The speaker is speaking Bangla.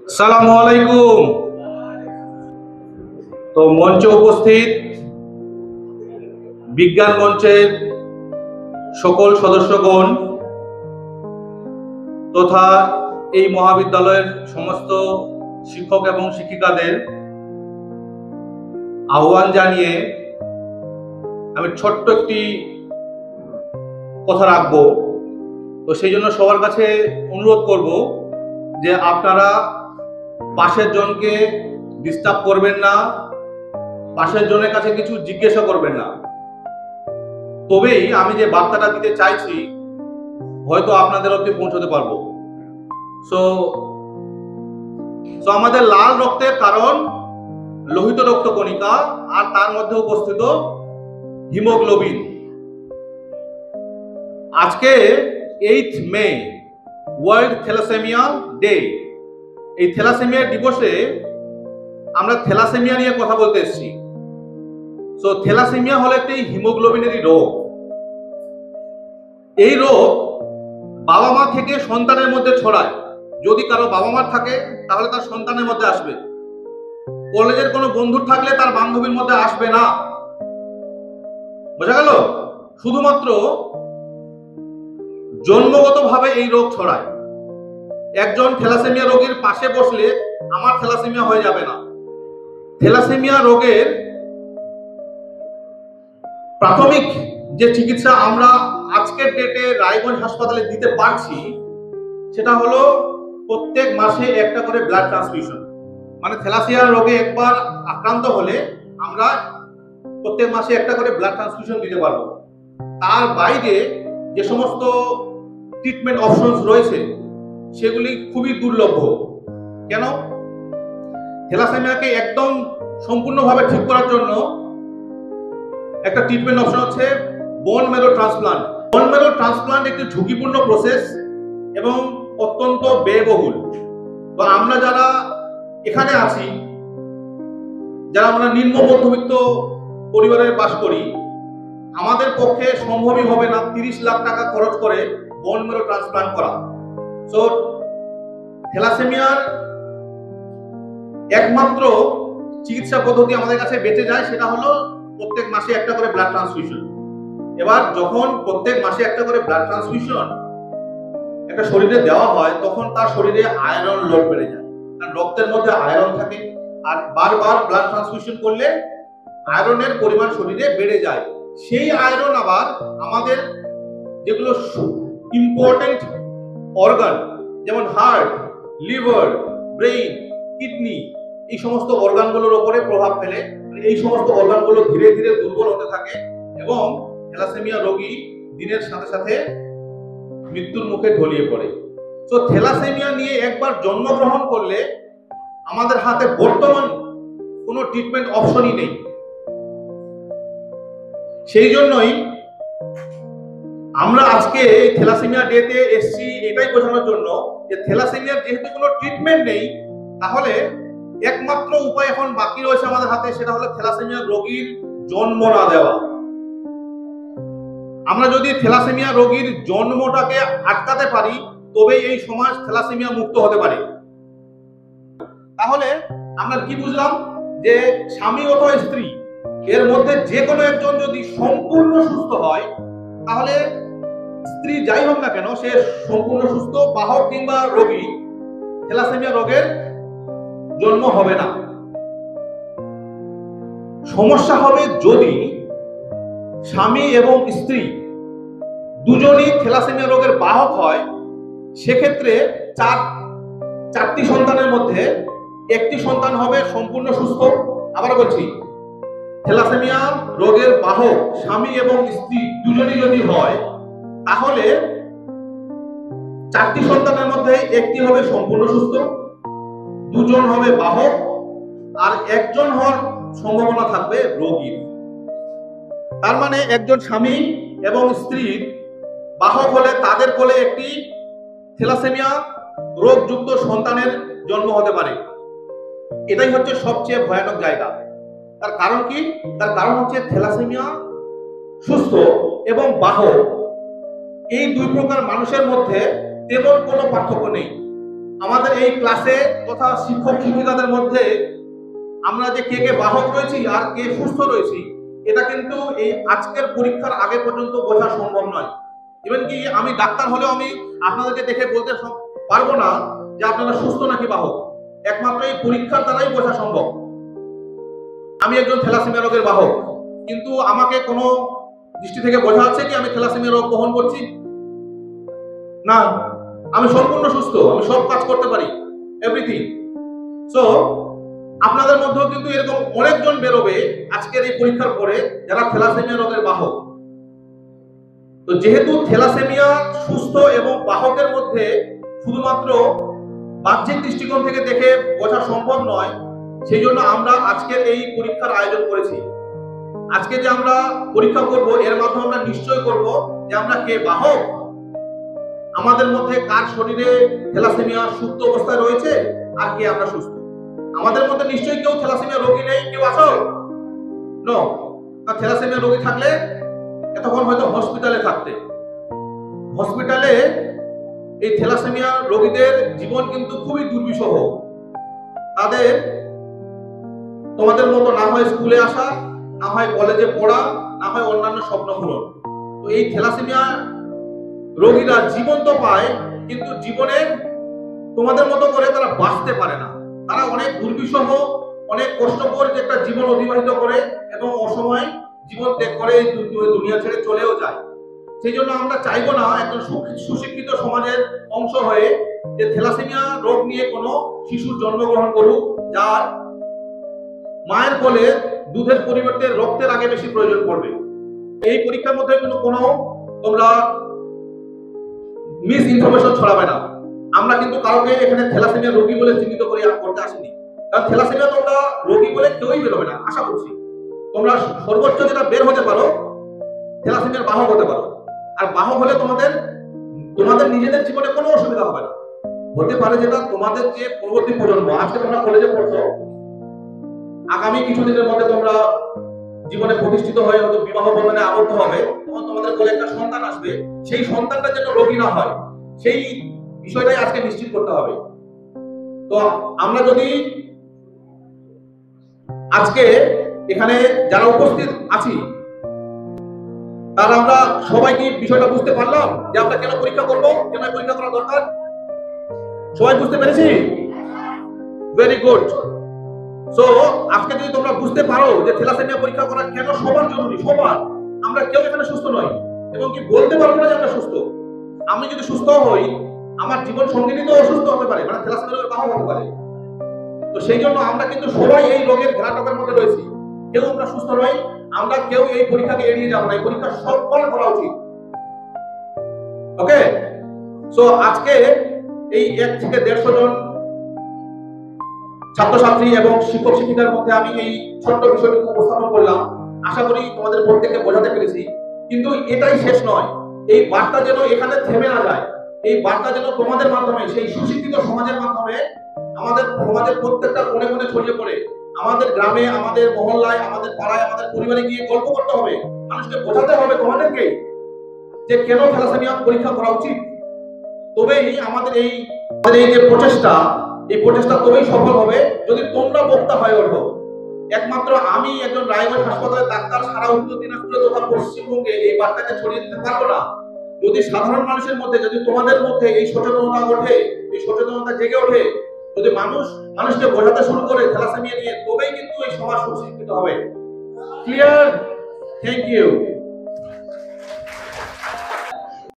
সালামু আলাইকুম। তো মঞ্চে উপস্থিত বিজ্ঞান মঞ্চের সকল সদস্যগণ তথা এই মহাবিদ্যালয়ের সমস্ত শিক্ষক এবং শিক্ষিকাদের আহ্বান জানিয়ে আমি ছোট্ট একটি কথা রাখবো। তো সেই জন্য সবার কাছে অনুরোধ করব যে আপনারা পাশের জনকে ডিস্টার্ব করবেন না, পাশের জনের কাছে কিছু জিজ্ঞাসা করবেন না। তবেই আমি যে বার্তাটা দিতে চাইছি হয়তো আপনাদের অবধি পৌঁছতে পারবো। সো আমাদের লাল রক্তের কারণ লোহিত রক্ত কণিকা, আর তার মধ্যে উপস্থিত হিমোগ্লোবিন। আজকে 8 মে ওয়ার্ল্ড থ্যালাসেমিয়া ডে। এই থ্যালাসেমিয়া দিবসে আমরা থ্যালাসেমিয়া নিয়ে কথা বলতে এসেছি। সো থ্যালাসেমিয়া হলো একটি হিমোগ্লোবিনেরই রোগ। এই রোগ বাবা মা থেকে সন্তানের মধ্যে ছড়ায়। যদি কারো বাবা মা থাকে তাহলে তার সন্তানের মধ্যে আসবে। কলেজের কোনো বন্ধু থাকলে তার বান্ধবীর মধ্যে আসবে না। বোঝা গেল? শুধুমাত্র জন্মগতভাবে এই রোগ ছড়ায়। একজন থ্যালাসেমিয়া রোগীর পাশে বসলে আমার থ্যালাসেমিয়া হয়ে যাবে না। থ্যালাসেমিয়া রোগের প্রাথমিক যে চিকিৎসা আমরা আজকের ডেটে রায়গঞ্জ হাসপাতালে দিতে পারছি সেটা হলো প্রত্যেক মাসে একটা করে ব্লাড ট্রান্সফিউশন। মানে থ্যালাসেমিয়া রোগে একবার আক্রান্ত হলে আমরা প্রত্যেক মাসে একটা করে ব্লাড ট্রান্সফিউশন দিতে পারবো। তার বাইরে যে সমস্ত ট্রিটমেন্ট অপশনস রয়েছে সেগুলি খুবই দুর্লভ। কেন? থ্যালাসেমিয়াকে একদম সম্পূর্ণভাবে ঠিক করার জন্য একটা ট্রিটমেন্ট অপশন হচ্ছে bone marrow transplant. Bone marrow transplant একটি ঝুঁকিপূর্ণ প্রসেস এবং অত্যন্ত ব্যয়বহুল। তো আমরা যারা এখানে আছি, যারা আমরা নিম্ন মধ্যবিত্ত পরিবারে বাস করি, আমাদের পক্ষে সম্ভবই হবে না 30 লাখ টাকা খরচ করে বোন ম্যারো ট্রান্সপ্লান্ট করা। সো থ্যালাসেমিয়ার একমাত্র চিকিৎসা পদ্ধতি আমাদের কাছে বেঁচে যায়, সেটা হলো প্রত্যেক মাসে একটা করে ব্লাড ট্রান্সফিউশন। এবার যখন প্রত্যেক মাসে একটা করে ব্লাড ট্রান্সফিউশন একটা শরীরে দেওয়া হয় তখন তার শরীরে আয়রন লোড বেড়ে যায়, কারণ রক্তের মধ্যে আয়রন থাকে। আর বারবার ব্লাড ট্রান্সফিউশন করলে আয়রনের পরিমাণ শরীরে বেড়ে যায়। সেই আয়রন আবার আমাদের যেগুলো ইম্পর্টেন্ট অর্গান যেমন হার্ট, লিভার, ব্রেইন, কিডনি, এই সমস্ত অর্গানগুলোর উপরে প্রভাব ফেলে। এই সমস্ত অর্গানগুলো ধীরে ধীরে দুর্বল হতে থাকে এবং থ্যালাসেমিয়া রোগী দিনের সাথে সাথে মৃত্যুর মুখে ঢলিয়ে পড়ে। তো থ্যালাসেমিয়া নিয়ে একবার জন্মগ্রহণ করলে আমাদের হাতে বর্তমান কোনো ট্রিটমেন্ট অপশনই নেই। সেই জন্যই আমরা আজকে এই থ্যালাসেমিয়া ডেতে এসেছি এটাই বোঝানোর জন্য যে থ্যালাসেমিয়ার যেহেতু কোনো ট্রিটমেন্ট নেই, তাহলে একমাত্র উপায় এখন বাকি রয়েছে আমাদের হাতে, সেটা হলো থ্যালাসেমিয়া রোগীর জন্ম না দেওয়া। আমরা যদি থ্যালাসেমিয়া রোগীর জন্মটাকে আটকাতে পারি তবেই এই সমাজ থ্যালাসেমিয়া মুক্ত হতে পারে। তাহলে আমরা কি বুঝলাম? যে স্বামী অথবা স্ত্রী এর মধ্যে যে কোনো একজন যদি সম্পূর্ণ সুস্থ হয় তাহলে স্ত্রী যাই হোক না কেন সে সম্পূর্ণ সুস্থ, বাহক কিংবা রোগী, থ্যালাসেমিয়া রোগের জন্ম হবে না। সমস্যা হবে যদি স্বামী এবং স্ত্রী দুজনই থ্যালাসেমিয়া রোগের বাহক হয়। সেক্ষেত্রে চারটি সন্তানের মধ্যে একটি সন্তান হবে সম্পূর্ণ সুস্থ। আবার বলছি, থ্যালাসেমিয়া রোগের বাহক স্বামী এবং স্ত্রী দুজনই যদি হয় তাহলে চারটি সন্তানের মধ্যে একটি হবে সম্পূর্ণ সুস্থ, দুজন হবে বাহক, আর একজন হওয়ার সম্ভাবনা থাকবে রোগীর। তার মানে একজন স্বামী এবং স্ত্রীর বাহক হলে তাদের কোলে একটি থ্যালাসেমিয়া রোগযুক্ত সন্তানের জন্ম হতে পারে। এটাই হচ্ছে সবচেয়ে ভয়ানক জায়গা। তার কারণ কি? তার কারণ হচ্ছে থ্যালাসেমিয়া সুস্থ এবং বাহক এই দুই প্রকার মানুষের মধ্যে তেমন কোনো পার্থক্য নেই। আমাদের এই ক্লাসে তথা শিক্ষক শিক্ষিকাদের মধ্যে আমরা যে কে কে বাহক রয়েছি আর কে সুস্থ রয়েছি, এটা কিন্তু এই আজকের পরীক্ষার আগে পর্যন্ত বোঝা সম্ভব নয়। ইভেন কি আমি ডাক্তার হলেও আমি আপনাদেরকে দেখে বলতে পারবো না যে আপনারা সুস্থ নাকি বাহক। একমাত্র এই পরীক্ষার দ্বারাই বোঝা সম্ভব। আমি একজন থ্যালাসেমিয়া রোগের বাহক, কিন্তু আমাকে কোনো দৃষ্টি থেকে বোঝা যাচ্ছে কি আমি থ্যালাসেমিয়া রোগ বহন করছি? না, আমি সম্পূর্ণ সুস্থ, আমি সব কাজ করতে পারি, এভরিথিং। সো আপনাদের মধ্যেও কিন্তু এরকম অনেকজন বেরোবে আজকের এই পরীক্ষার পরে যারা থ্যালাসেমিয়া রোগের বাহক। তো যেহেতু থ্যালাসেমিয়া সুস্থ এবং বাহকের মধ্যে শুধুমাত্র বাহ্যিক দৃষ্টিকোণ থেকে দেখে বোঝা সম্ভব নয়, সেই জন্য আমরা আজকের এই পরীক্ষার আয়োজন করেছি। আজকে যে আমরা পরীক্ষা করব এর মাধ্যমে আমরা নিশ্চয় করব যে আমরা কে বাহক, আমাদের মধ্যে কার শরীরে থ্যালাসেমিয়া সুপ্ত অবস্থায় রয়েছে আর কে আমরা সুস্থ। আমাদের মধ্যে নিশ্চয়ই কেউ থ্যালাসেমিয়া রোগী নেই, কেউ আছো? নো। থ্যালাসেমিয়া রোগী থাকলে এতক্ষণ হয়তো হসপিটালে থাকতে। হসপিটালে এই থ্যালাসেমিয়া রোগীদের জীবন কিন্তু খুবই দুর্বিষহ। তাদের তোমাদের মতো না হয় স্কুলে আসা, না হয় কলেজে পড়া, না হয় অন্যান্য স্বপ্ন পূরণ। তো এই থ্যালাসেমিয়া রোগীরা জীবন তো পায়, কিন্তু জীবনে তোমাদের মতো করে তারা বাঁচতে পারে না। তারা অনেক দুর্বিষহ, অনেক কষ্টকর একটা জীবন অতিবাহিত করে এবং অসময়ে জীবন ত্যাগ করে দুনিয়া ছেড়ে চলেও যায়। সেই জন্য আমরা চাইবো না একজন সুশিক্ষিত সমাজের অংশ হয়ে যে থ্যালাসেমিয়া রোগ নিয়ে কোনো শিশুর জন্মগ্রহণ করুক যার মায়ের কোলে দুধের পরিবর্তে রক্তের আগে বেশি প্রয়োজন পড়বে। এই পরীক্ষার মধ্যে কোনো তোমরা মিস ইনফরমেশন ছড়াবে না। আমরা কিন্তু কাউকে এখানে থ্যালাসেমিয়া রোগী বলে চিহ্নিত করে করতে আসিনি, কারণ থ্যালাসেমিয়া তোমরা রোগী বলে কেউই বেরোবে না। আশা করছি তোমরা সর্বোচ্চ যেটা বের হতে পারো, থ্যালাসেমিয়ার বাহক হতে পারো। আর বাহক হলে তোমাদের নিজেদের জীবনে কোনো অসুবিধা হবে না। হতে পারে যেটা তোমাদের যে পরবর্তী প্রজন্ম, আজকে তোমরা কলেজে পড়ছো, আগামী কিছুদিনের মধ্যে তোমরা জীবনে প্রতিষ্ঠিত হয়ে হয়তো বিবাহ বন্ধনে আবদ্ধ হবে, তখন তোমাদের কোলে একটা সন্তান আসবে। সেই সন্তানটা যেন রোগী না হয়, সেই বিষয়টাই আজকে নিশ্চিত করতে হবে। তো আমরা যদি আজকে এখানে যারা উপস্থিত আছি তারা আমরা সবাই কি বিষয়টা বুঝতে পারলাম যে আমরা কেন পরীক্ষা করব, কেন পরীক্ষা করা দরকার? সবাই বুঝতে পেরেছি? Very good. সো আজকে যদি তোমরা বুঝতে পারো যে থ্যালাসেমিয়া পরীক্ষা করা কেন সবার জরুরি, সবার, আমরা কেউ এখানে সুস্থ নই এবং কি বলতে পারবো না যে আমরা সুস্থ। আমি যদি সুস্থ হই, আমার জীবন সঙ্গিনী তো অসুস্থ হতে পারে, মানে থ্যালাসেমিয়া রোগের বাহক হতে পারে। তো সেই জন্য আমরা কিন্তু সবাই এই রোগের ঘেরাটোপের মধ্যে রয়েছি, কেউ আমরা সুস্থ নই। আমরা কেউ এই পরীক্ষাকে এড়িয়ে যাবো না, এই পরীক্ষা সফল করা উচিত। ওকে? সো আজকে এই 1 থেকে 150 জন ছাত্রছাত্রী এবং শিক্ষক শিক্ষিকার মধ্যে আমি এই ছোট্ট বিষয়টি উপস্থাপন করলাম। আশা করি তোমাদের প্রত্যেককে বোঝাতে পেরেছি। কিন্তু এটাই শেষ নয়, এই বার্তা যেন এখানে থেমে না যায়। এই বার্তা যেন তোমাদের মাধ্যমে, সেই সুশিক্ষিত সমাজের মাধ্যমে আমাদের সমাজের প্রত্যেকটা কোণে কোণে ছড়িয়ে পড়ে। আমাদের গ্রামে, আমাদের মহল্লায়, আমাদের পাড়ায়, আমাদের পরিবারে গিয়ে গল্প করতে হবে, মানুষকে বোঝাতে হবে তোমাদেরকে যে কেন থ্যালাসেমিয়া পরীক্ষা করা উচিত। তবেই আমাদের এই যে প্রচেষ্টা, এই প্রচেষ্টা তবেই সফল হবে যদি তোমরা বক্তা হয়ে ওঠো। একমাত্র আমি একজন রায়গঞ্জ হাসপাতালের ডাক্তার সারা উত্তর দিনাজপুরে তথা পশ্চিমবঙ্গে এই বার্তাকে ছড়িয়ে দিতে পারবো না যদি সাধারণ মানুষের মধ্যে, যদি তোমাদের মধ্যে এই সচেতনতা ওঠে, এই সচেতনতা জেগে ওঠে, যদি মানুষকে বোঝাতে শুরু করে থ্যালাসেমিয়া নিয়ে, তবেই কিন্তু এই সমাজ সুশিক্ষিত হবে। ক্লিয়ার? Thank you.